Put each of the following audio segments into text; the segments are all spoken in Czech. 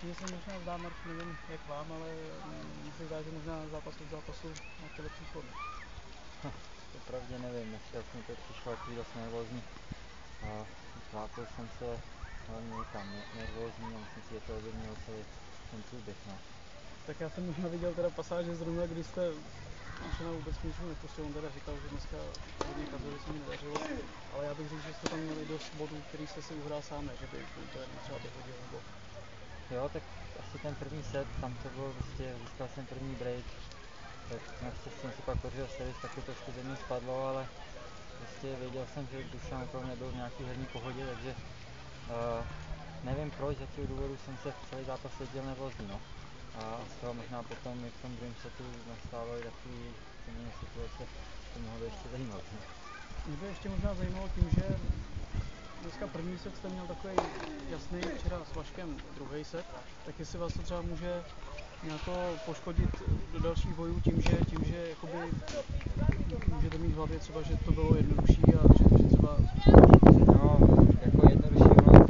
Určitě se možná zdá, Mark, nevím jak vám, ale mně se zdá, že možná zápas od zápasu máte lepší formu. Popravdě nevím, dneska mi to přišlo takový dost nervózní. Trápil jsem se hlavně někam nervózní a myslím si, že to ovlivnilo celý ten průběh. No. Tak já jsem možná viděl teda pasáže zrovna, kdy jste Anšena vůbec k ničemu nepustil, on teda říkal, že dneska hodně kazili se mi nedařilo, ale já bych řekl, že jste tam měli dost bodů, který jste si uhrál sám, ne, že by to třeba vyhodil, nebo... Jo, tak asi ten první set, tam to bylo prostě, získal jsem první break, tak naštěstí jsem si pak pořil servis, tak to trošku ze mě spadlo, ale prostě věděl jsem, že Dušan opravdu nebyl v nějaký herní pohodě, takže nevím proč, z jakého důvodu jsem se v celý zápas cítil nervózní, no. A z toho možná potom i v tom druhém setu nastávaly takový situace, to mohlo ještě zajímat. No. Mě by ještě možná zajímalo tím, že dneska první set jste měl takový jasný, včera s Vaškem druhý set, tak jestli vás to třeba může nějak poškodit do dalších bojů tím, že jakoby můžete mít v hlavě třeba, že to bylo jednodušší a že třeba... No, jako jednodušší, no,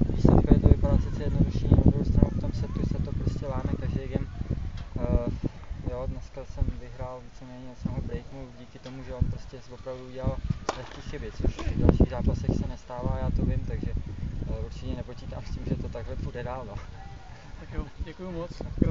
výsledka je to vypadá sice jednodušší, na druhou stranu v tom setu se to prostě láme každý game. Jo, dneska jsem vyhrál víceméně, jsem ho breaknul díky tomu, že on prostě opravdu udělal lehký chyby, což v dalších zápasech se nestává, já to vím, takže určitě nepočítám s tím, že to takhle půjde dál. No. Tak jo, děkuju moc.